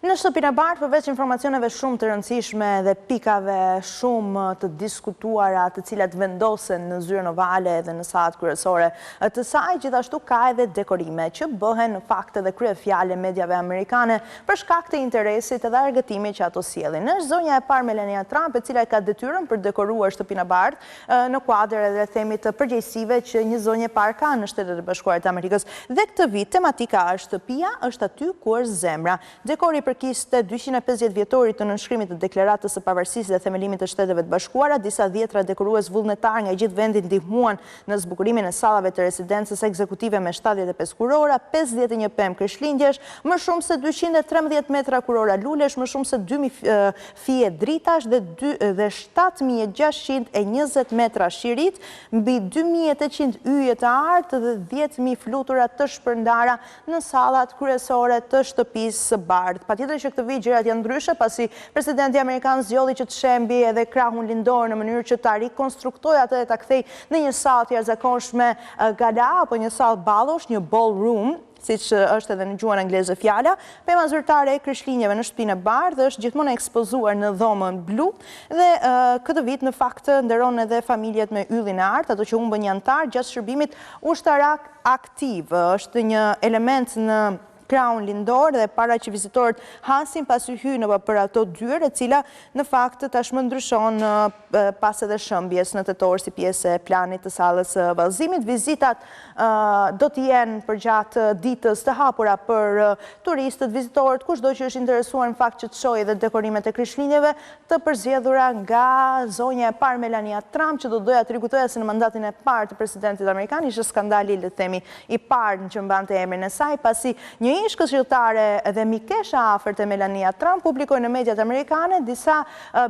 Në shtëpinë e bardhë, përveç informacioneve shumë të rëndësishme dhe pikave shumë të diskutuara, të cilat vendosen në zyrën ovale dhe në sahat kryesore të saj, gjithashtu ka edhe dekorime që bëhen në fakt edhe kryefjale mediave amerikane për shkak të interesit dhe argëtimit që ato sjellin. Është zonja e parë Melania Trump, e cila ka detyrën për dekoruar shtëpinë e bardhë në kuadër edhe themi të përgjegjësive që një zonjë e parë ka në Shtetet e Bashkuara të Amerikës. Dhe këtë vit tematika është shtëpia është aty ku është zemra. Dekori përkiste 250 vjetorit të nënshkrimit të deklaratës së pavarësisë dhe themelimit të Shteteve të Bashkuara, disa dhjetra dekorues vullnetar nga gjithë vendi ndihmuan në zbukurimin e sallave të residencës ekzekutive me 75 kurora, 51 pemë krishtlindjesh, më shumë se 213 metra kurora lulesh, më shumë se 2000 fije dritash dhe 7620 metra shirit, mbi 2800 yje të artë dhe 10.000 flutura të shpërndara në sallat kryesore të shtëpisë së bardhë. Patjetër që këtë vit gjërat janë ndryshe, pasi presidenti amerikan zgjodhi që të shembi edhe krahun lindor në mënyrë që ta rikonstruktojë atë dhe ta kthej në një sallë të jashtëzakonshme gala apo një sallë ballosh, një ballroom, siç është edhe në gjuhën angleze fjala. Pema zyrtare e krishtlindjeve në shtëpinë e bardhë është gjithmonë ekspozuar në dhomën blu dhe këtë vit në fakt nderon edhe familjet me yllin e artë, ato që humbën një antar gjatë shërbimit ushtarak aktiv. Është një element në krahun lindor dhe para që vizitorët hasin pasi hynë për ato dyrë, e cila në fakt tashmë ndryshon pas edhe shëmbjes në tetor si pjesë e planit të sallës së vallëzimit. Vizitat do të jenë përgjatë ditës të hapura për turistët, vizitorët, kushdo që është interesuar në fakt që të shohë edhe dekorimet e krishtlindjeve të përzgjedhura nga zonja e parë Melania Trump, që do doja të rikujtoja se në mandatin e parë të presidentit amerikan ishte skandali, le të themi, i parë që mbante emrin e saj, pasi një ish këshilltare dhe mikesha afërt e Melania Trump publikoi në mediat amerikane disa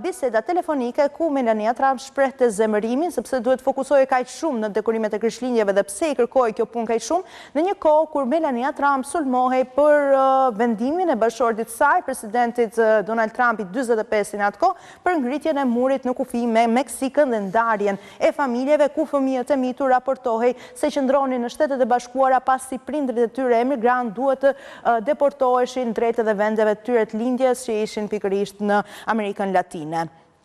biseda telefonike ku Melania Trump shprehte zemërimin sepse duhet fokusohej kaq shumë në dekorimet e krishtlindjeve dhe pse i kërkoi kjo punë kaq shumë, në një kohë kur Melania Trump sulmohej për vendimin e bashkëshortit të saj, presidentit Donald Trump i 45 në atë kohë, për ngritjen e murit në kufi me Meksikën dhe ndarjen e familjeve ku fëmijët e mitur raportohej se qëndronin në Shtetet e Bashkuara pasi prindrit e tyre emigrant duhet të deportoheshin drejt edhe vendeve të tyre të lindjes që ishin pikërisht në Amerikën Latine.